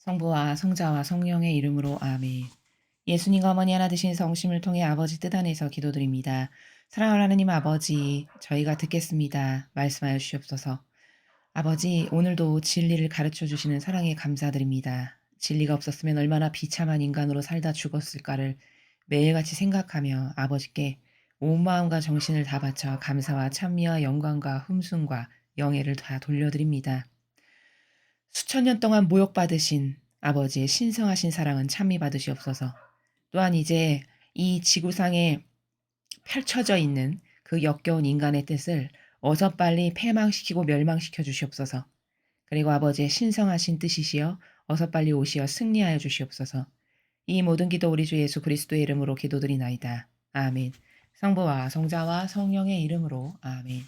성부와 성자와 성령의 이름으로 아멘. 예수님과 어머니 하나 되신 성심을 통해 아버지 뜻 안에서 기도드립니다. 사랑하는 하나님 아버지, 저희가 듣겠습니다. 말씀하여 주시옵소서. 아버지, 오늘도 진리를 가르쳐 주시는 사랑에 감사드립니다. 진리가 없었으면 얼마나 비참한 인간으로 살다 죽었을까를 매일같이 생각하며 아버지께 온 마음과 정신을 다 바쳐 감사와 찬미와 영광과 흠숭과 영예를 다 돌려드립니다. 수천 년 동안 모욕받으신 아버지의 신성하신 사랑은 찬미받으시옵소서. 또한 이제 이 지구상에 펼쳐져 있는 그 역겨운 인간의 뜻을 어서 빨리 패망시키고 멸망시켜 주시옵소서. 그리고 아버지의 신성하신 뜻이시여 어서 빨리 오시어 승리하여 주시옵소서. 이 모든 기도 우리 주 예수 그리스도의 이름으로 기도드리나이다. 아멘. 성부와 성자와 성령의 이름으로 아멘.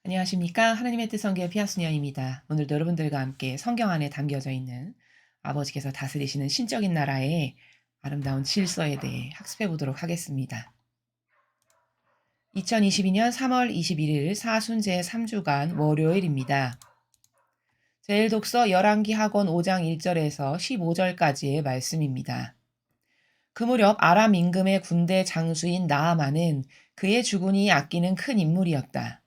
안녕하십니까. 하나님의 뜻 성교의 피아스니아입니다. 오늘도 여러분들과 함께 성경 안에 담겨져 있는 아버지께서 다스리시는 신적인 나라의 아름다운 질서에 대해 학습해 보도록 하겠습니다. 2022년 3월 21일 사순 제3주간 월요일입니다. 제1독서 열왕기 하권 5장 1절에서 15절까지의 말씀입니다. 그 무렵 아람 임금의 군대 장수인 나아만은 그의 주군이 아끼는 큰 인물이었다.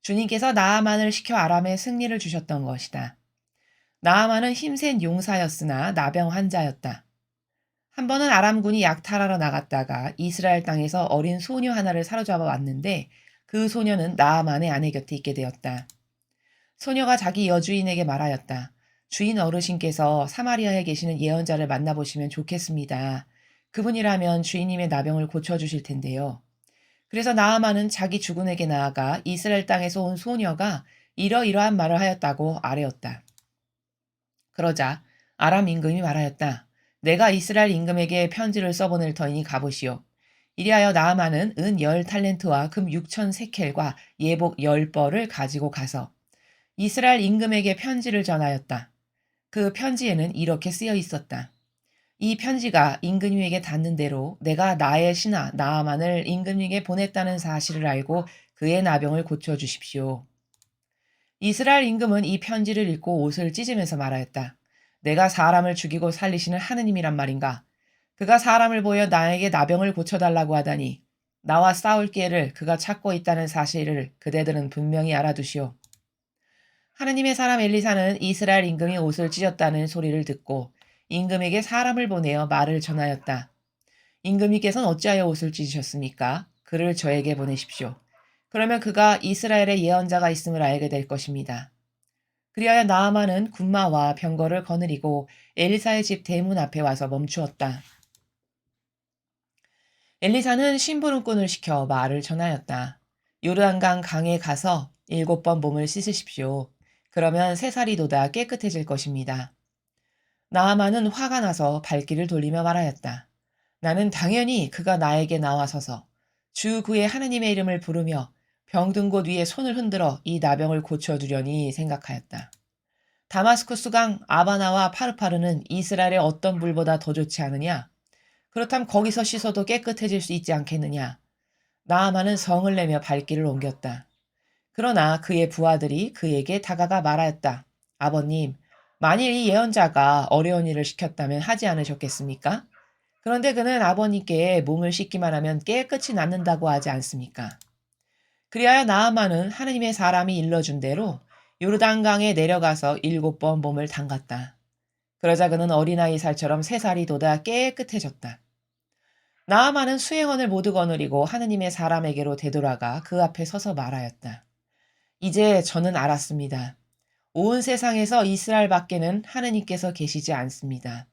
주님께서 나아만을 시켜 아람에 승리를 주셨던 것이다. 나아만은 힘센 용사였으나 나병 환자였다. 한 번은 아람군이 약탈하러 나갔다가 이스라엘 땅에서 어린 소녀 하나를 사로잡아 왔는데 그 소녀는 나아만의 아내 곁에 있게 되었다. 소녀가 자기 여주인에게 말하였다. 주인 어르신께서 사마리아에 계시는 예언자를 만나보시면 좋겠습니다. 그분이라면 주인님의 나병을 고쳐주실 텐데요. 그래서 나아만은 자기 주군에게 나아가 이스라엘 땅에서 온 소녀가 이러이러한 말을 하였다고 아뢰었다. 그러자 아람 임금이 말하였다. 내가 이스라엘 임금에게 편지를 써보낼 터이니 가보시오. 이리하여 나아만은 은 10탈렌트와 금 6천 세켈과 예복 10벌을 가지고 가서 이스라엘 임금에게 편지를 전하였다. 그 편지에는 이렇게 쓰여 있었다. 이 편지가 임금님에게 닿는 대로 내가 나의 신하 나아만을 임금님에게 보냈다는 사실을 알고 그의 나병을 고쳐주십시오. 이스라엘 임금은 이 편지를 읽고 옷을 찢으면서 말하였다. 내가 사람을 죽이고 살리시는 하느님이란 말인가? 그가 사람을 보여 나에게 나병을 고쳐달라고 하다니 나와 싸울 기회를 그가 찾고 있다는 사실을 그대들은 분명히 알아두시오. 하느님의 사람 엘리사는 이스라엘 임금이 옷을 찢었다는 소리를 듣고 임금에게 사람을 보내어 말을 전하였다. 임금님께서는 어찌하여 옷을 찢으셨습니까? 그를 저에게 보내십시오. 그러면 그가 이스라엘의 예언자가 있음을 알게 될 것입니다. 그리하여 나아만은 군마와 병거를 거느리고 엘리사의 집 대문 앞에 와서 멈추었다. 엘리사는 심부름꾼을 시켜 말을 전하였다. 요르단강 강에 가서 7번 몸을 씻으십시오. 그러면 새살이 돋아 깨끗해질 것입니다. 나아만은 화가 나서 발길을 돌리며 말하였다. 나는 당연히 그가 나에게 나와서서 주 그의 하느님의 이름을 부르며 병든 곳 위에 손을 흔들어 이 나병을 고쳐주려니 생각하였다. 다마스쿠스 강 아바나와 파르파르는 이스라엘의 어떤 물보다 더 좋지 않으냐? 그렇다면 거기서 씻어도 깨끗해질 수 있지 않겠느냐? 나아만은 성을 내며 발길을 옮겼다. 그러나 그의 부하들이 그에게 다가가 말하였다. 아버님, 만일 이 예언자가 어려운 일을 시켰다면 하지 않으셨겠습니까? 그런데 그는 아버님께 몸을 씻기만 하면 깨끗이 낫는다고 하지 않습니까? 그리하여 나아만은 하느님의 사람이 일러준 대로 요르단강에 내려가서 7번 몸을 담갔다. 그러자 그는 어린아이 살처럼 새살이 돋아 깨끗해졌다. 나아만은 수행원을 모두 거느리고 하느님의 사람에게로 되돌아가 그 앞에 서서 말하였다. 이제 저는 알았습니다. 온 세상에서 이스라엘 밖에는 하느님께서 계시지 않습니다.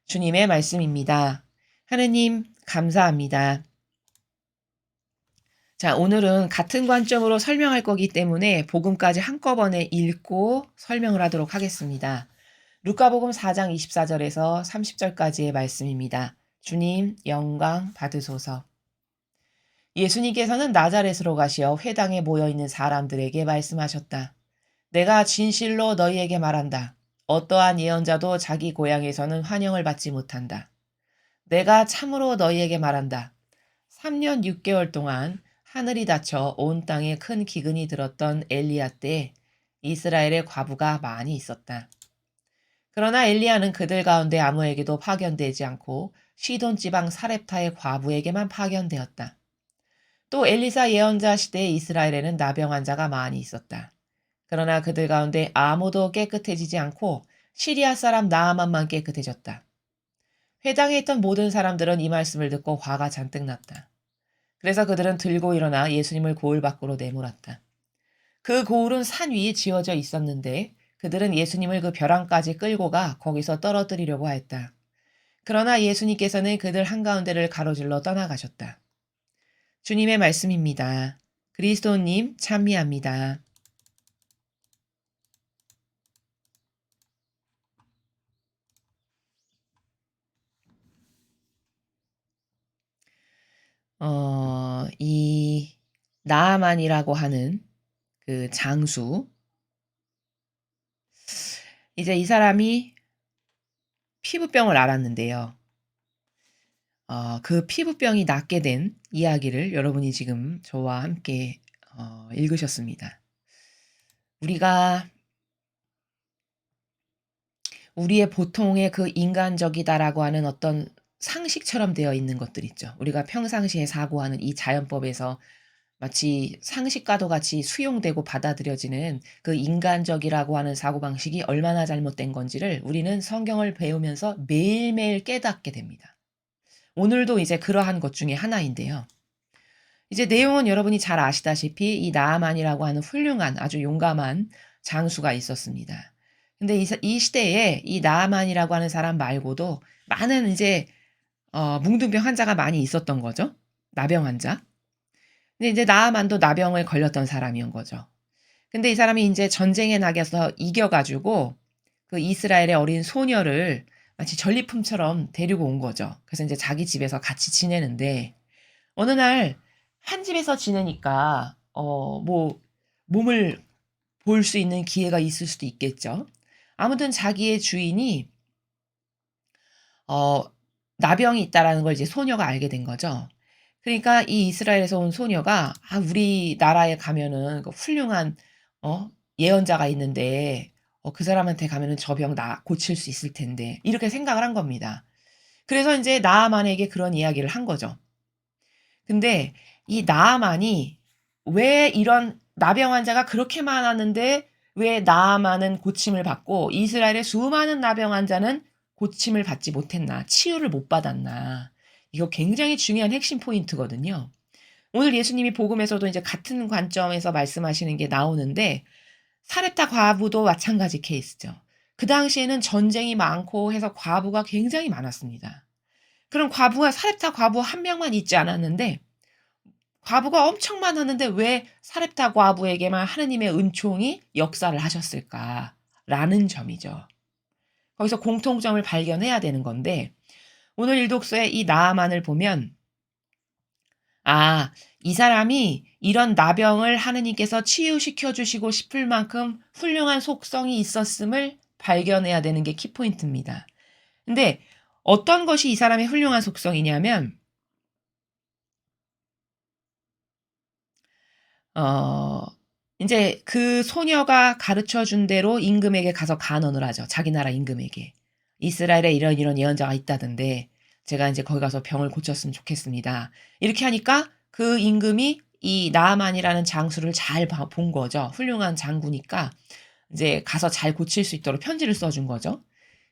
주님의 말씀입니다. 하느님, 감사합니다. 자, 오늘은 같은 관점으로 설명할 거기 때문에 복음까지 한꺼번에 읽고 설명을 하도록 하겠습니다. 루카복음 4장 24절에서 30절까지의 말씀입니다. 주님, 영광 받으소서. 예수님께서는 나자렛으로 가시어 회당에 모여있는 사람들에게 말씀하셨다. 내가 진실로 너희에게 말한다. 어떠한 예언자도 자기 고향에서는 환영을 받지 못한다. 내가 참으로 너희에게 말한다. 3년 6개월 동안 하늘이 닫혀 온 땅에 큰 기근이 들었던 엘리야 때에 이스라엘의 과부가 많이 있었다. 그러나 엘리야는 그들 가운데 아무에게도 파견되지 않고 시돈 지방 사렙타의 과부에게만 파견되었다. 또 엘리사 예언자 시대에 이스라엘에는 나병 환자가 많이 있었다. 그러나 그들 가운데 아무도 깨끗해지지 않고 시리아 사람 나아만만 깨끗해졌다. 회당에 있던 모든 사람들은 이 말씀을 듣고 화가 잔뜩 났다. 그래서 그들은 들고 일어나 예수님을 고을 밖으로 내몰았다. 그 고을은 산 위에 지어져 있었는데 그들은 예수님을 그 벼랑까지 끌고 가 거기서 떨어뜨리려고 했다. 그러나 예수님께서는 그들 한가운데를 가로질러 떠나가셨다. 주님의 말씀입니다. 그리스도님 찬미합니다. 이 나아만이라고 하는 그 장수, 이제 이 사람이 피부병을 앓았는데요. 그 피부병이 낫게 된 이야기를 여러분이 지금 저와 함께 읽으셨습니다. 우리가 우리의 보통의 그 인간적이다라고 하는 어떤 상식처럼 되어 있는 것들 있죠. 우리가 평상시에 사고하는 이 자연법에서 마치 상식과도 같이 수용되고 받아들여지는 그 인간적이라고 하는 사고방식이 얼마나 잘못된 건지를 우리는 성경을 배우면서 매일매일 깨닫게 됩니다. 오늘도 이제 그러한 것 중에 하나인데요. 이제 내용은 여러분이 잘 아시다시피 이 나아만이라고 하는 훌륭한 아주 용감한 장수가 있었습니다. 근데 이 시대에 이 나아만이라고 하는 사람 말고도 많은 이제 뭉둥병 환자가 많이 있었던 거죠. 나병 환자. 근데 이제 나아만도 나병을 걸렸던 사람이온 거죠. 근데 이 사람이 이제 전쟁에 나가서 이겨가지고 그 이스라엘의 어린 소녀를 마치 전리품처럼 데리고 온 거죠. 그래서 이제 자기 집에서 같이 지내는데 어느 날 한 집에서 지내니까 뭐 몸을 볼 수 있는 기회가 있을 수도 있겠죠. 아무튼 자기의 주인이 어 나병이 있다라는 걸 이제 소녀가 알게 된 거죠. 그러니까 이 이스라엘에서 온 소녀가 우리나라에 가면은 그 훌륭한 예언자가 있는데 그 사람한테 가면은 저 병 고칠 수 있을 텐데 이렇게 생각을 한 겁니다. 그래서 이제 나아만에게 그런 이야기를 한 거죠. 근데 이 나아만이 왜 이런 나병 환자가 그렇게 많았는데 왜 나아만은 고침을 받고 이스라엘의 수많은 나병 환자는 고침을 받지 못했나, 치유를 못 받았나. 이거 굉장히 중요한 핵심 포인트거든요. 오늘 예수님이 복음에서도 이제 같은 관점에서 말씀하시는 게 나오는데 사렙타 과부도 마찬가지 케이스죠. 그 당시에는 전쟁이 많고 해서 과부가 굉장히 많았습니다. 그럼 사렙타 과부 한 명만 있지 않았는데 과부가 엄청 많았는데 왜 사렙타 과부에게만 하느님의 은총이 역사를 하셨을까라는 점이죠. 거기서 공통점을 발견해야 되는 건데 오늘 일독서의 이 나아만을 보면 이 사람이 이런 나병을 하느님께서 치유시켜 주시고 싶을 만큼 훌륭한 속성이 있었음을 발견해야 되는 게 키포인트입니다. 근데 어떤 것이 이 사람의 훌륭한 속성이냐면 인제 그 소녀가 가르쳐 준 대로 임금에게 가서 간언을 하죠. 자기 나라 임금에게. "이스라엘에 이런 이런 예언자가 있다던데 제가 인제 거기 가서 병을 고쳤으면 좋겠습니다." 이렇게 하니까 그 임금이 이 나아만이라는 장수를 잘 본 거죠. 훌륭한 장구니까 이제 가서 잘 고칠 수 있도록 편지를 써준 거죠.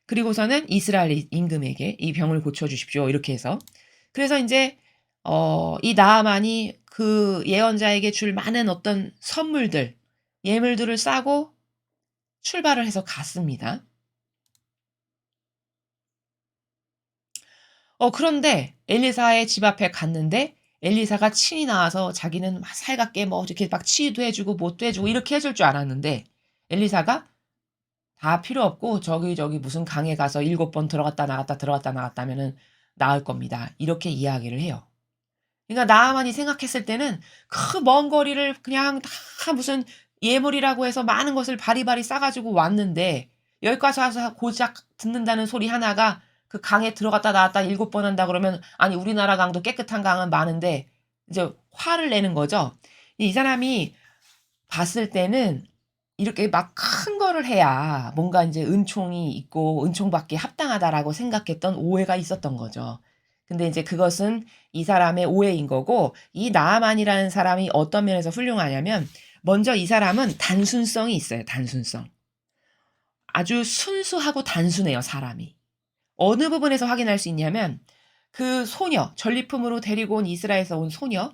그리고서는 이스라엘 임금에게 "이 병을 고쳐 주십시오." 이렇게 해서. 그래서 인제 이 나아만이 그 예언자에게 줄 많은 어떤 선물들, 예물들을 싸고 출발을 해서 갔습니다. 그런데 엘리사의 집 앞에 갔는데 엘리사가 친히 나와서 자기는 막 살갑게 뭐 이렇게 막 치유도 해 주고 뭣도 해 주고 이렇게 해줄 줄 알았는데 엘리사가 "다 필요 없고 저기 무슨 강에 가서 7번 들어갔다 나갔다 들어갔다 나갔다 하면은 나을 겁니다." 이렇게 이야기를 해요. 그러니까 나아만이 생각했을 때는 그 먼 거리를 그냥 다 무슨 예물이라고 해서 많은 것을 바리바리 싸 가지고 왔는데 여기까지 와서 고작 듣는다는 소리 하나가 그 강에 들어갔다 나왔다 7번 한다 그러면 아니 우리나라 강도 깨끗한 강은 많은데 이제 화를 내는 거죠. 이 사람이 봤을 때는 이렇게 막 큰 거를 해야 뭔가 인제 은총이 있고 은총받기에 합당하다라고 생각했던 오해가 있었던 거죠. 근데 인제 그것은 이 사람의 오해인 거고, 이 나아만이라는 사람이 어떤 면에서 훌륭하냐면 먼저 이 사람은 단순성이 있어요, 단순성. 아주 순수하고 단순해요, 사람이. 어느 부분에서 확인할 수 있냐면 그 소녀, 전리품으로 데리고 온 이스라엘에서 온 소녀,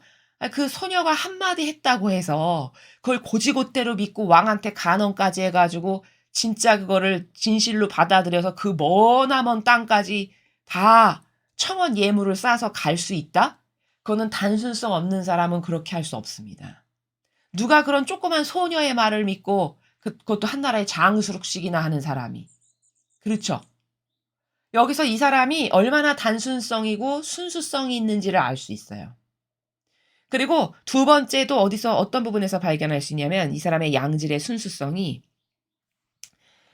그 소녀가 한마디 했다고 해서 그걸 곧이곧대로 믿고 왕한테 간언까지 해 가지고 진짜 그거를 진실로 받아들여서 그 머나먼 땅까지 다 청원 예물을 싸서 갈 수 있다? 그거는 단순성 없는 사람은 그렇게 할 수 없습니다. 누가 그런 조그만 소녀의 말을 믿고 그것도 한 나라의 장수룩씩이나 하는 사람이. 그렇죠. 여기서 이 사람이 얼마나 단순성이고 순수성이 있는지를 알 수 있어요. 그리고 두 번째도 어디서 어떤 부분에서 발견할 수 있냐면 이 사람의 양질의 순수성이,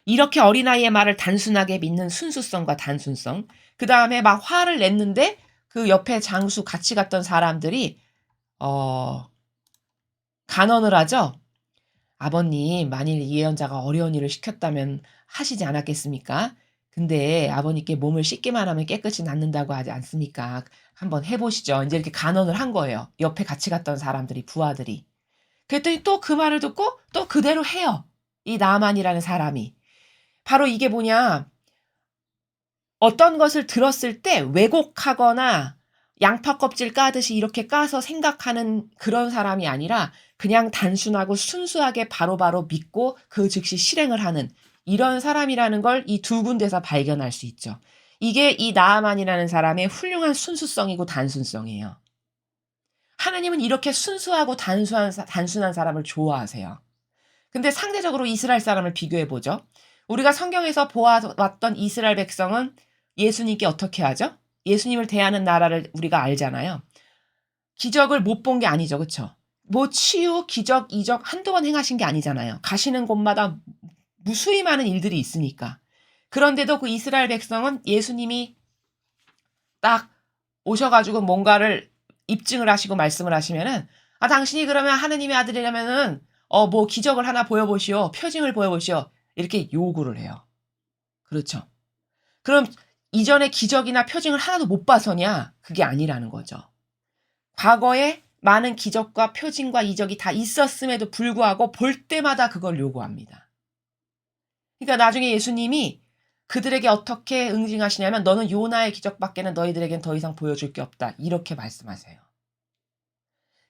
이렇게 어린아이의 말을 단순하게 믿는 순수성과 단순성, 그다음에 막 화를 냈는데 그 옆에 장수 같이 갔던 사람들이 어 간언을 하죠. "아버님, 만일 이 예언자가 어려운 일을 시켰다면 하시지 않았겠습니까? 근데 아버님께 몸을 씻기만 하면 깨끗이 낫는다고 하지 않습니까? 한번 해 보시죠." 인제 이렇게 간언을 한 거예요, 옆에 같이 갔던 사람들이, 부하들이. 그랬더니 또 그 말을 듣고 또 그대로 해요, 이 나아만이라는 사람이. 바로 이게 뭐냐, 어떤 것을 들었을 때 왜곡하거나 양파 껍질 까듯이 이렇게 까서 생각하는 그런 사람이 아니라 그냥 단순하고 순수하게 바로바로 믿고 그 즉시 실행을 하는 이런 사람이라는 걸 이 두 군데서 발견할 수 있죠. 이게 이 나아만이라는 사람의 훌륭한 순수성이고 단순성이에요. 하나님은 이렇게 순수하고 단순한 사람을 좋아하세요. 근데 상대적으로 이스라엘 사람을 비교해 보죠. 우리가 성경에서 보아 왔던 이스라엘 백성은 예수님께 어떻게 하죠? 예수님을 대하는 나라를 우리가 알잖아요. 기적을 못 본 게 아니죠. 그쵸? 뭐 치유, 기적, 이적 한두 번 행하신 게 아니잖아요. 가시는 곳마다 무수히 많은 일들이 있으니까. 그런데도 그 이스라엘 백성은 예수님이 딱 오셔 가지고 뭔가를 입증을 하시고 말씀을 하시면은 "아 당신이 그러면 하느님의 아들이라면은 뭐 기적을 하나 보여 보시오. 표징을 보여 보시오." 이렇게 요구를 해요. 그렇죠. 그럼 이전에 기적이나 표징을 하나도 못 봐서냐? 그게 아니라는 거죠. 과거에 많은 기적과 표징과 이적이 다 있었음에도 불구하고 볼 때마다 그걸 요구합니다. 그러니까 나중에 예수님이 그들에게 어떻게 응징하시냐면 "너는 요나의 기적밖에는 너희들에겐 더 이상 보여줄 게 없다." 이렇게 말씀하세요.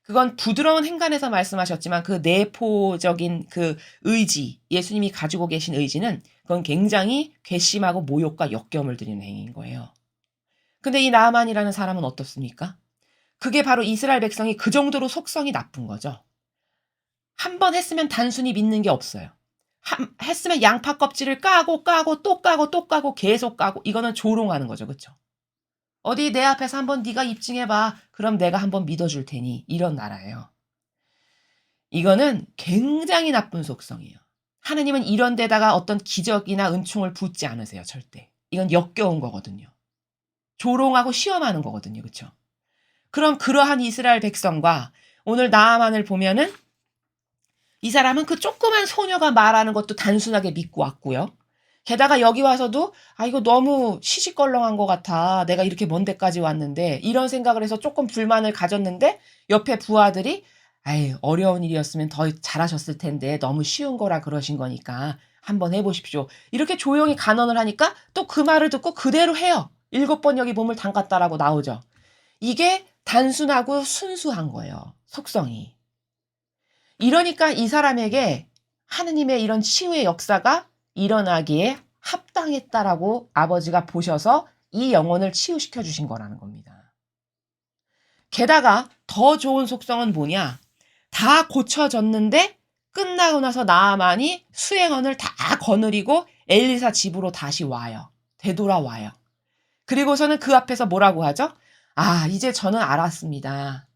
그건 부드러운 행간에서 말씀하셨지만 그 내포적인 그 의지, 예수님이 가지고 계신 의지는 그건 굉장히 괘씸하고 모욕과 역경을 드리는 행위인 거예요. 근데 이 나아만이라는 사람은 어떻습니까? 그게 바로 이스라엘 백성이 그 정도로 속성이 나쁜 거죠. 한 번 했으면 단순히 믿는 게 없어요. 했으면 양파 껍질을 까고 까고 또 까고 또 까고 계속 까고, 이거는 조롱하는 거죠. 그쵸? "어디 내 앞에서 한번 네가 입증해 봐. 그럼 내가 한번 믿어 줄 테니." 이런 나라예요. 이거는 굉장히 나쁜 속성이에요. 하느님은 이런 데다가 어떤 기적이나 은총을 붓지 않으세요, 절대. 이건 역겨운 거거든요. 조롱하고 시험하는 거거든요. 그쵸? 그럼 그러한 이스라엘 백성과 오늘 나아만을 보면은 이 사람은 그 조그만 소녀가 말하는 것도 단순하게 믿고 왔고요. 게다가 여기 와서도 '아 이거 너무 시시껄렁한 것 같아. 내가 이렇게 먼 데까지 왔는데.' 이런 생각을 해서 쪼끔 불만을 가졌는데 옆에 부하들이 "아이 어려운 일이었으면 더 잘하셨을 텐데 너무 쉬운 거라 그러신 거니까 한번 해 보십시오." 이렇게 조용히 간언을 하니까 또 그 말을 듣고 그대로 해요. "일곱 번 여기 몸을 담갔다."라고 나오죠. 이게 단순하고 순수한 거예요, 속성이. 이러니까 이 사람에게 하느님의 이런 치유의 역사가 일어나기에 합당했다라고 아버지가 보셔서 이 영혼을 치유시켜 주신 거라는 겁니다. 게다가 더 좋은 속성은 뭐냐? 다 고쳐졌는데 끝나고 나서 나아만이 수행원을 다 거느리고 엘리사 집으로 다시 와요. 되돌아와요. 그리고서는 그 앞에서 뭐라고 하죠? "아 이제 저는 알았습니다.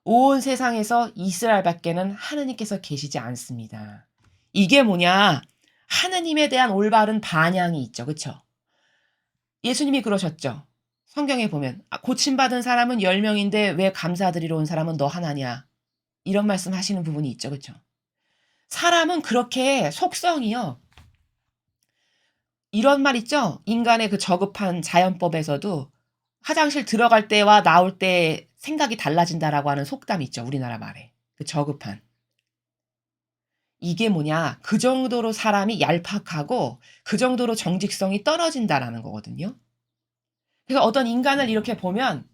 온 세상에서 이스라엘 밖에는 하느님께서 계시지 않습니다." 이게 뭐냐? 하느님에 대한 올바른 반향이 있죠. 그쵸? 예수님이 그러셨죠. 성경에 보면 고침받은 사람은 10 명인데 왜 감사드리러 온 사람은 너 하나냐." 이런 말씀하시는 부분이 있죠. 그쵸? 사람은 그렇게 속성이요. 이런 말 있죠? 인간의 그 저급한 자연법에서도 화장실 들어갈 때와 나올 때 생각이 달라진다라고 하는 속담이 있죠. 우리나라 말에. 그 저급한. 이게 뭐냐? 그 정도로 사람이 얄팍하고 그 정도로 정직성이 떨어진다라는 거거든요. 그래서 어떤 인간을 이렇게 보면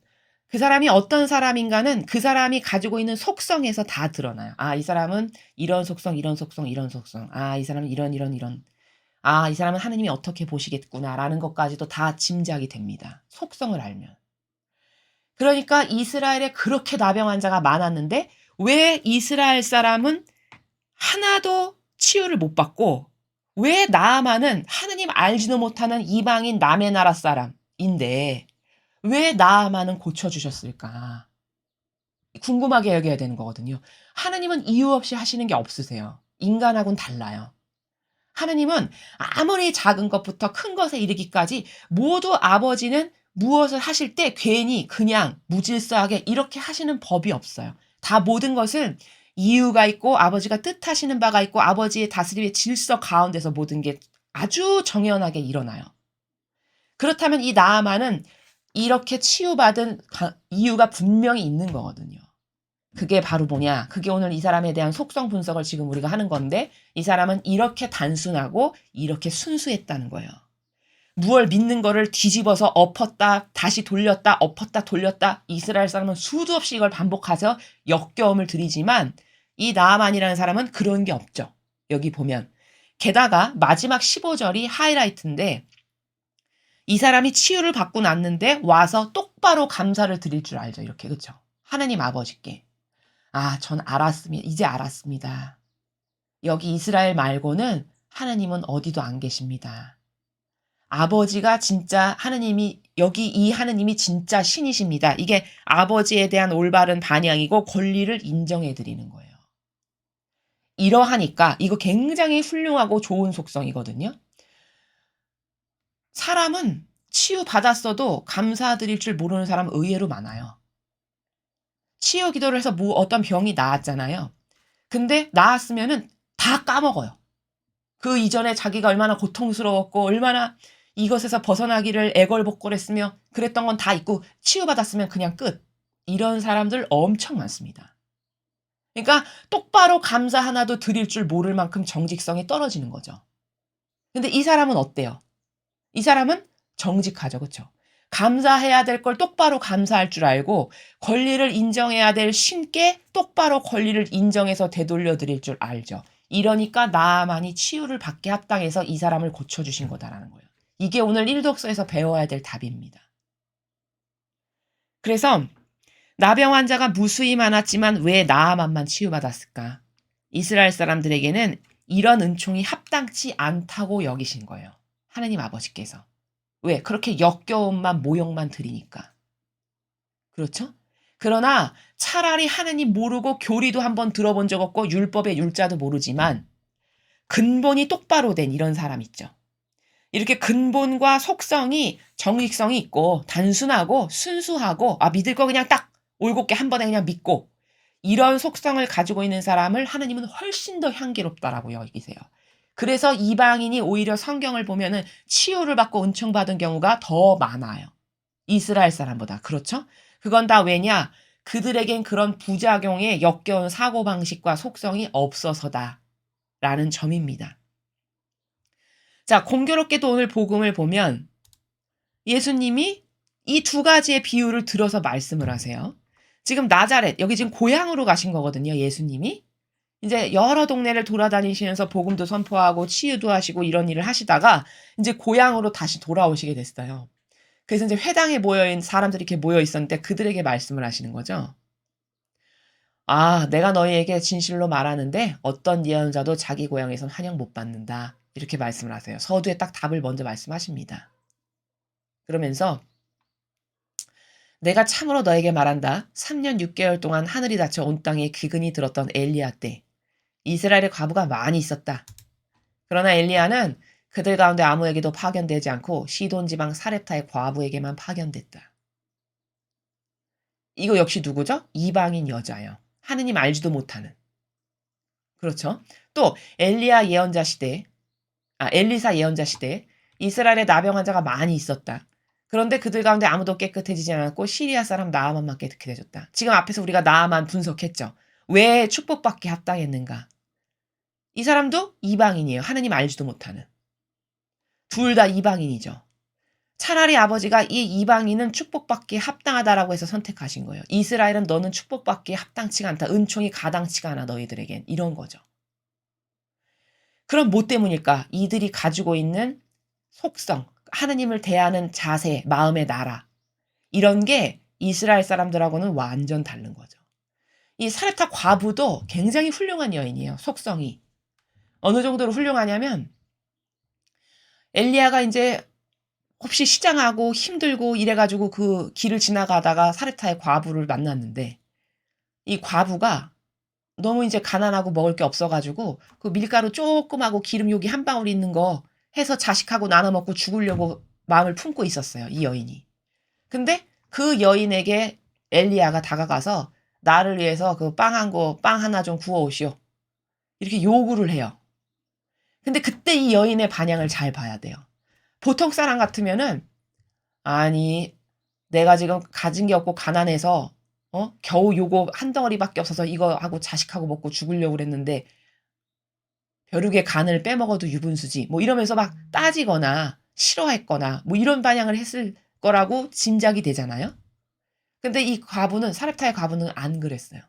그 사람이 어떤 사람인가는 그 사람이 가지고 있는 속성에서 다 드러나요. 아, 이 사람은 이런 속성, 이런 속성, 이런 속성. 아, 이 사람은 이런. 아, 이 사람은 하느님이 어떻게 보시겠구나라는 것까지도 다 짐작이 됩니다. 속성을 알면. 그러니까 이스라엘에 그렇게 나병 환자가 많았는데 왜 이스라엘 사람은 하나도 치유를 못 받고 왜 나아만은 하느님 알지도 못하는 이방인 남의 나라 사람인데 왜 나아만은 고쳐주셨을까? 궁금하게 여겨야 되는 거거든요. 하느님은 이유 없이 하시는 게 없으세요. 인간하고는 달라요. 하느님은 아무리 작은 것부터 큰 것에 이르기까지 모두 아버지는 무엇을 하실 때 괜히 그냥 무질서하게 이렇게 하시는 법이 없어요. 다 모든 것은 이유가 있고 아버지가 뜻하시는 바가 있고 아버지의 다스림의 질서 가운데서 모든 게 아주 정연하게 일어나요. 그렇다면 이 나아만은 이렇게 치유받은 이유가 분명히 있는 거거든요. 그게 바로 뭐냐? 그게 오늘 이 사람에 대한 속성 분석을 지금 우리가 하는 건데 이 사람은 이렇게 단순하고 이렇게 순수했다는 거예요. 무얼 믿는 거를 뒤집어서 엎었다 다시 돌렸다 엎었다 돌렸다 이스라엘 사람은 수도 없이 이걸 반복해서 역겨움을 들이지만 이 나아만이라는 사람은 그런 게 없죠. 여기 보면 게다가 마지막 15절이 하이라이트인데 이 사람이 치유를 받고 났는데 와서 똑바로 감사를 드릴 줄 알죠. 이렇게 그렇죠. 하나님 아버지께. 아, 전 알았습니다. 이제 알았습니다. 여기 이스라엘 말고는 하나님은 어디도 안 계십니다. 아버지가 진짜 하나님이 여기 이 하나님이 진짜 신이십니다. 이게 아버지에 대한 올바른 반향이고 권리를 인정해 드리는 거예요. 이러하니까 이거 굉장히 훌륭하고 좋은 속성이거든요. 사람은 치유받았어도 감사드릴 줄 모르는 사람 의외로 많아요. 치유 기도를 해서 뭐 어떤 병이 나았잖아요. 근데 나았으면은 다 까먹어요. 그 이전에 자기가 얼마나 고통스러웠고 얼마나 이것에서 벗어나기를 애걸복걸했으며 그랬던 건 다 잊고 치유받았으면 그냥 끝. 이런 사람들 엄청 많습니다. 그러니까 똑바로 감사 하나도 드릴 줄 모를 만큼 정직성이 떨어지는 거죠. 근데 이 사람은 어때요? 이 사람은 정직하죠. 그렇죠? 감사해야 될 걸 똑바로 감사할 줄 알고 권리를 인정해야 될 신께 똑바로 권리를 인정해서 되돌려 드릴 줄 알죠. 이러니까 나만이 치유를 받게 합당해서 이 사람을 고쳐주신 거다라는 거예요. 이게 오늘 1독서에서 배워야 될 답입니다. 그래서 나병 환자가 무수히 많았지만 왜 나아만만 치유받았을까? 이스라엘 사람들에게는 이런 은총이 합당치 않다고 여기신 거예요. 하나님 아버지께서. 왜? 그렇게 역겨움만 모욕만 드리니까. 그렇죠? 그러나 차라리 하느님 모르고 교리도 한번 들어본 적 없고 율법의 율자도 모르지만 근본이 똑바로 된 이런 사람 있죠. 이렇게 근본과 속성이 정직성이 있고 단순하고 순수하고 믿을 거 그냥 딱 올곧게 한 번에 그냥 믿고 이런 속성을 가지고 있는 사람을 하느님은 훨씬 더 향기롭다라고 여기세요. 그래서 이방인이 오히려 성경을 보면은 치유를 받고 은총받은 경우가 더 많아요. 이스라엘 사람보다. 그렇죠? 그건 다 왜냐? 그들에겐 그런 부작용의 역겨운 사고방식과 속성이 없어서다. 라는 점입니다. 자, 공교롭게도 오늘 복음을 보면 예수님이 이 두 가지의 비유를 들어서 말씀을 하세요. 지금 나자렛, 여기 지금 고향으로 가신 거거든요, 예수님이. 이제 여러 동네를 돌아다니시면서 복음도 선포하고 치유도 하시고 이런 일을 하시다가 이제 고향으로 다시 돌아오시게 됐어요. 그래서 이제 회당에 모여있는 사람들이 이렇게 모여 있었는데 그들에게 말씀을 하시는 거죠. 아, 내가 너희에게 진실로 말하는데 어떤 예언자도 자기 고향에선 환영 못 받는다. 이렇게 말씀을 하세요. 서두에 딱 답을 먼저 말씀하십니다. 그러면서 내가 참으로 너에게 말한다. 3년 6개월 동안 하늘이 닫혀 온 땅에 기근이 들었던 엘리야 때 이스라엘의 과부가 많이 있었다. 그러나 엘리야는 그들 가운데 아무에게도 파견되지 않고 시돈 지방 사렙타의 과부에게만 파견됐다. 이거 역시 누구죠? 이방인 여자예요. 하느님 알지도 못하는. 그렇죠. 또 엘리사 예언자 시대 이스라엘에 나병 환자가 많이 있었다. 그런데 그들 가운데 아무도 깨끗해지지 않았고 시리아 사람 나아만만 깨끗해졌다. 지금 앞에서 우리가 나아만 분석했죠. 왜 축복받기 합당했는가? 이 사람도 이방인이에요. 하느님 알지도 못하는. 둘 다 이방인이죠. 차라리 아버지가 이 이방인은 축복받기에 합당하다라고 해서 선택하신 거예요. 이스라엘은 너는 축복받기에 합당치가 않다. 은총이 가당치가 않아 너희들에겐. 이런 거죠. 그럼 뭐 때문일까? 이들이 가지고 있는 속성, 하느님을 대하는 자세, 마음의 나라. 이런 게 이스라엘 사람들하고는 완전 다른 거죠. 이 사렙타 과부도 굉장히 훌륭한 여인이에요. 속성이. 어느 정도로 훌륭하냐면 엘리야가 이제 혹시 시장하고 힘들고 이래가지고 그 길을 지나가다가 사렙타의 과부를 만났는데 이 과부가 너무 이제 가난하고 먹을 게 없어가지고 그 밀가루 조금 하고 기름 여기 한 방울 있는 거 해서 자식하고 나눠 먹고 죽으려고 마음을 품고 있었어요. 이 여인이. 근데 그 여인에게 엘리야가 다가가서 나를 위해서 그 빵 하나 좀 구워 오시오. 이렇게 요구를 해요. 근데 그때 이 여인의 반향을 잘 봐야 돼요. 보통 사람 같으면은 아니 내가 지금 가진 게 없고 가난해서 겨우 요거 한 덩어리밖에 없어서 이거 하고 자식하고 먹고 죽으려고 그랬는데 벼룩의 간을 빼먹어도 유분수지 뭐 이러면서 막 따지거나 싫어했거나 뭐 이런 반향을 했을 거라고 짐작이 되잖아요. 근데 이 과부는 사렙타의 과부는 안 그랬어요.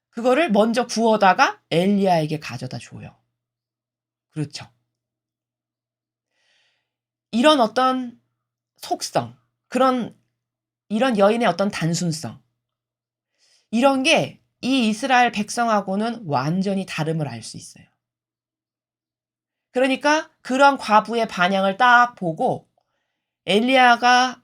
그거를 먼저 구워다가 엘리야에게 가져다 줘요. 그렇죠. 이런 어떤 속성, 이런 여인의 어떤 단순성, 이런 게 이 이스라엘 백성하고는 완전히 다름을 알 수 있어요. 그러니까 그런 과부의 반향을 딱 보고 엘리야가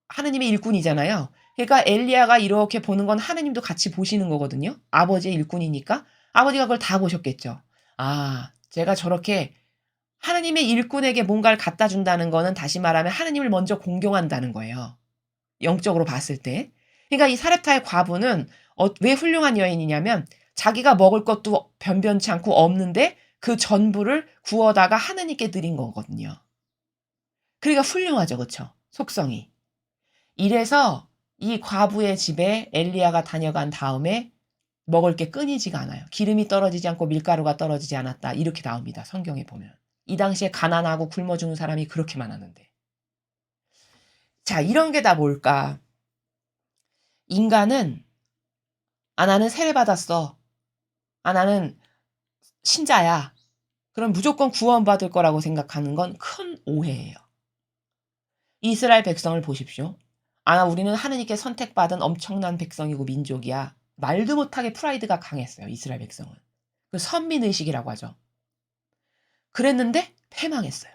하느님의 일꾼이잖아요. 그러니까 엘리야가 이렇게 보는 건 하느님도 같이 보시는 거거든요. 아버지의 일꾼이니까 아버지가 그걸 다 보셨겠죠. 아, 제가 저렇게 하느님의 일꾼에게 뭔가를 갖다 준다는 거는 다시 말하면 하느님을 먼저 공경한다는 거예요. 영적으로 봤을 때. 그러니까 이 사렙타의 과부는 왜 훌륭한 여인이냐면 자기가 먹을 것도 변변치 않고 없는데 그 전부를 구워다가 하느님께 드린 거거든요. 그러니까 훌륭하죠. 그렇죠? 속성이. 이래서 이 과부의 집에 엘리야가 다녀간 다음에 먹을 게 끊이지가 않아요. 기름이 떨어지지 않고 밀가루가 떨어지지 않았다. 이렇게 나옵니다. 성경에 보면. 이 당시에 가난하고 굶어 죽는 사람이 그렇게 많았는데. 자, 이런 게 다 뭘까? 인간은 나는 세례받았어. 나는 신자야. 그럼 무조건 구원받을 거라고 생각하는 건 큰 오해예요. 이스라엘 백성을 보십시오. 우리는 하느님께 선택받은 엄청난 백성이고 민족이야. 말도 못하게 프라이드가 강했어요. 이스라엘 백성은. 그 선민의식이라고 하죠. 그랬는데 패망했어요.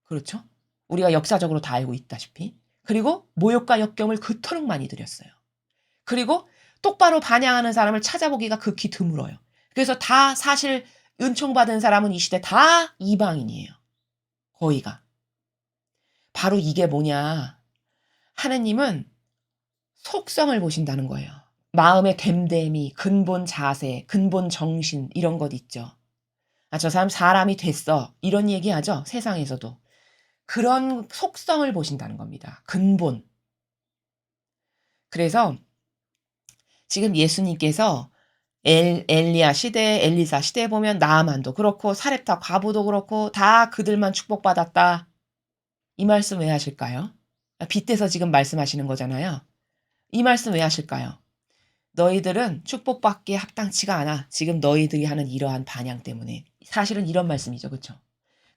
그렇죠? 우리가 역사적으로 다 알고 있다시피. 그리고 모욕과 역경을 그토록 많이 들였어요. 그리고 똑바로 반향하는 사람을 찾아보기가 극히 드물어요. 그래서 다 사실 은총받은 사람은 이 시대 다 이방인이에요. 거의가. 바로 이게 뭐냐. 하느님은 속성을 보신다는 거예요. 마음의 됨됨이, 근본 자세, 근본 정신 이런 것 있죠. 저 사람 사람이 됐어. 이런 얘기하죠. 세상에서도. 그런 속성을 보신다는 겁니다. 근본. 그래서 지금 예수님께서 엘리야 시대, 엘리사 시대에 보면 나아만도 그렇고 사렙타 과부도 그렇고 다 그들만 축복받았다. 이 말씀 왜 하실까요? 빗대서 지금 말씀하시는 거잖아요. 이 말씀 왜 하실까요? 너희들은 축복받기에 합당치가 않아. 지금 너희들이 하는 이러한 반향 때문에. 사실은 이런 말씀이죠. 그렇죠?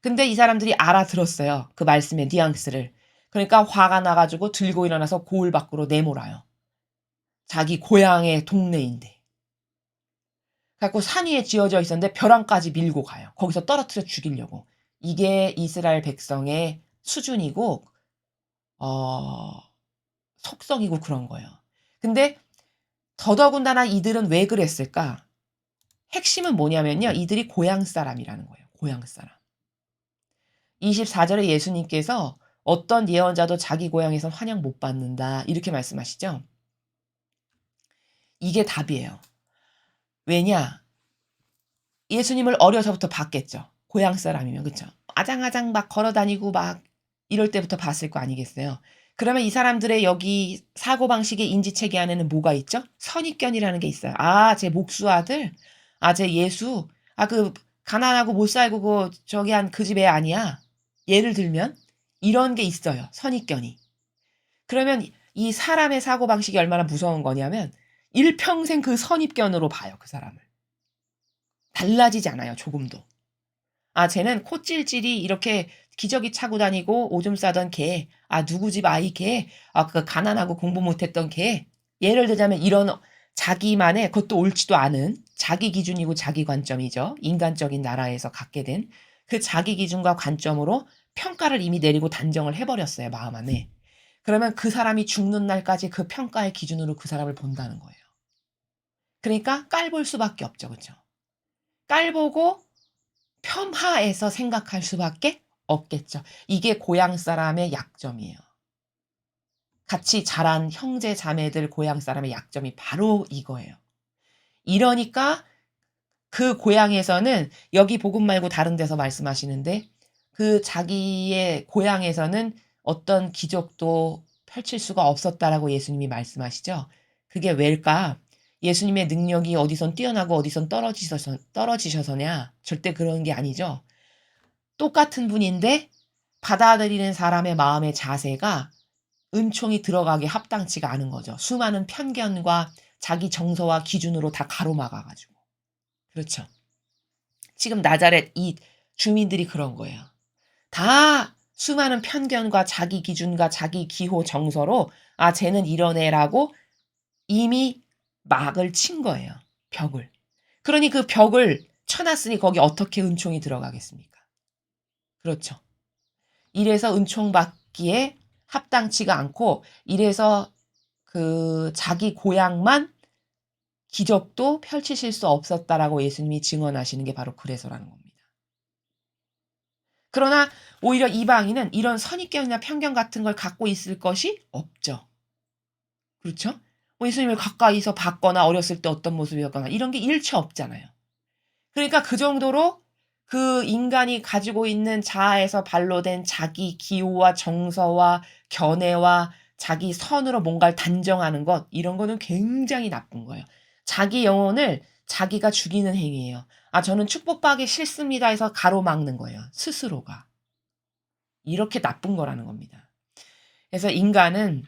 근데 이 사람들이 알아들었어요. 그 말씀의 뉘앙스를. 그러니까 화가 나가지고 들고 일어나서 고을 밖으로 내몰아요. 자기 고향의 동네인데. 그래갖고 산 위에 지어져 있었는데 벼랑까지 밀고 가요. 거기서 떨어뜨려 죽이려고. 이게 이스라엘 백성의 수준이고 속성이고 그런 거예요. 근데 더더군다나 이들은 왜 그랬을까? 핵심은 뭐냐면요. 이들이 고향 사람이라는 거예요. 고향 사람. 24절에 예수님께서 어떤 예언자도 자기 고향에선 환영 못 받는다. 이렇게 말씀하시죠. 이게 답이에요. 왜냐? 예수님을 어려서부터 봤겠죠. 고향 사람이면 그쵸? 아장아장 막 걸어 다니고 막 이럴 때부터 봤을 거 아니겠어요. 그러면 이 사람들의 여기 사고방식의 인지체계 안에는 뭐가 있죠? 선입견이라는 게 있어요. '아 쟤 목수 아들? 아 쟤 예수? 아 그 가난하고 못 살고 저기 한 그 집 애 아니야?' 예를 들면 이런 게 있어요, 선입견이. 그러면 이 사람의 사고방식이 얼마나 무서운 거냐면 일평생 그 선입견으로 봐요, 그 사람을. 달라지지 않아요, 조금도. '아 쟤는 콧질질이 이렇게 기저귀 차고 다니고 오줌 싸던 걔. 아 누구 집 아이 걔. 아 그 가난하고 공부 못했던 걔.' 예를 들자면 이런 자기만의 그것도 옳지도 않은 자기 기준이고 자기 관점이죠. 인간적인 나라에서 갖게 된 그 자기 기준과 관점으로 평가를 이미 내리고 단정을 해 버렸어요, 마음 안에. 그러면 그 사람이 죽는 날까지 그 평가의 기준으로 그 사람을 본다는 거예요. 그러니까 깔볼 수밖에 없죠. 그쵸? 깔보고 폄하해서 생각할 수밖에 없겠죠. 이게 고향 사람의 약점이에요. 같이 자란 형제 자매들 고향 사람의 약점이 바로 이거예요. 이러니까 그 고향에서는 여기 복음 말고 다른 데서 말씀하시는데 그 자기의 고향에서는 어떤 기적도 펼칠 수가 없었다라고 예수님이 말씀하시죠. 그게 왜일까? 예수님의 능력이 어디선 뛰어나고 어디선 떨어지셔서냐? 절대 그런 게 아니죠. 똑같은 분인데 받아들이는 사람의 마음의 자세가 은총이 들어가게 합당치가 않은 거죠. 수많은 편견과 자기 정서와 기준으로 다 가로막아 가지고. 그렇죠. 지금 나자렛 이 주민들이 그런 거예요. 다 수많은 편견과 자기 기준과 자기 기호 정서로 '아 쟤는 이런 애'라고 이미 막을 친 거예요, 벽을. 그러니 그 벽을 쳐 놨으니 거기 어떻게 은총이 들어가겠습니까? 그렇죠. 이래서 은총 받기에 합당치가 않고 이래서 그 자기 고향만 기적도 펼치실 수 없었다라고 예수님이 증언하시는 게 바로 그래서라는 겁니다. 그러나 오히려 이방인은 이런 선입견이나 편견 같은 걸 갖고 있을 것이 없죠. 그렇죠? 예수님을 가까이서 봤거나 어렸을 때 어떤 모습이었거나 이런 게 일체 없잖아요. 그러니까 그 정도로 그 인간이 가지고 있는 자아에서 발로된 자기 기호와 정서와 견해와 자기 선으로 뭔가를 단정하는 것 이런 거는 굉장히 나쁜 거예요. 자기 영혼을 자기가 죽이는 행위예요. '아 저는 축복받기 싫습니다.' 해서 가로막는 거예요, 스스로가. 이렇게 나쁜 거라는 겁니다. 그래서 인간은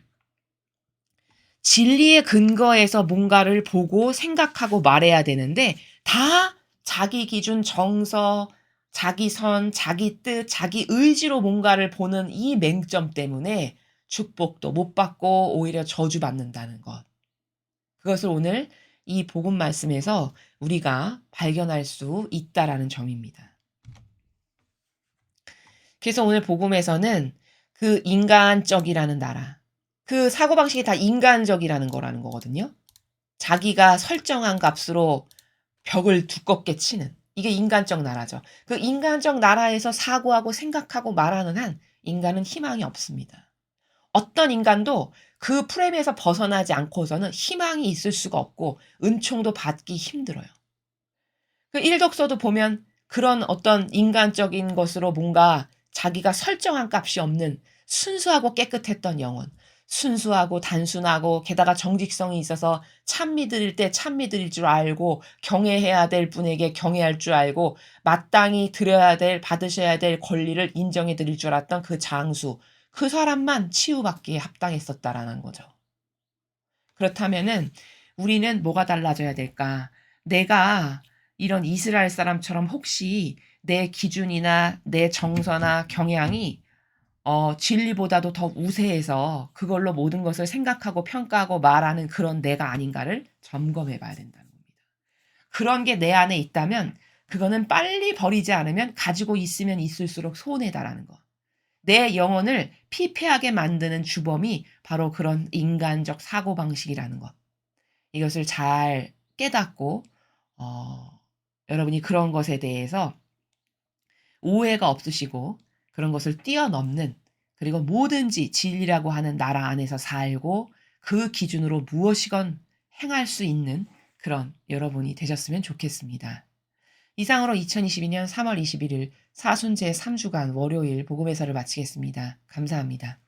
진리의 근거에서 뭔가를 보고 생각하고 말해야 되는데 다 자기 기준, 정서, 자기 선, 자기 뜻, 자기 의지로 뭔가를 보는 이 맹점 때문에 축복도 못 받고 오히려 저주받는다는 것. 그것을 오늘 이 복음 말씀에서 우리가 발견할 수 있다라는 점입니다. 그래서 오늘 복음에서는 그 인간적이라는 나라, 그 사고방식이 다 인간적이라는 거라는 거거든요. 자기가 설정한 값으로 벽을 두껍게 치는 이게 인간적 나라죠. 그 인간적 나라에서 사고하고 생각하고 말하는 한 인간은 희망이 없습니다. 어떤 인간도 그 프레임에서 벗어나지 않고서는 희망이 있을 수가 없고 은총도 받기 힘들어요. 그 일독서도 보면 그런 어떤 인간적인 것으로 뭔가 자기가 설정한 값이 없는 순수하고 깨끗했던 영혼, 순수하고 단순하고 게다가 정직성이 있어서 찬미 드릴 때 찬미 드릴 줄 알고 경외해야 될 분에게 경외할 줄 알고 마땅히 드려야 될 받으셔야 될 권리를 인정해 드릴 줄 알았던 그 장수, 그 사람만 치유받기에 합당했었다라는 거죠. 그렇다면은 우리는 뭐가 달라져야 될까? 내가 이런 이스라엘 사람처럼 혹시 내 기준이나 내 정서나 경향이 진리보다도 더 우세해서 그걸로 모든 것을 생각하고 평가하고 말하는 그런 내가 아닌가를 점검해 봐야 된다는 겁니다. 그런 게 내 안에 있다면 그거는 빨리 버리지 않으면 가지고 있으면 있을수록 손해다라는 거. 내 영혼을 피폐하게 만드는 주범이 바로 그런 인간적 사고방식이라는 것. 이것을 잘 깨닫고 어 여러분이 그런 것에 대해서 오해가 없으시고 그런 것을 뛰어넘는 그리고 뭐든지 진리라고 하는 나라 안에서 살고 그 기준으로 무엇이건 행할 수 있는 그런 여러분이 되셨으면 좋겠습니다. 이상으로 2022년 3월 21일 사순 제3주간 월요일 복음회사를 마치겠습니다. 감사합니다.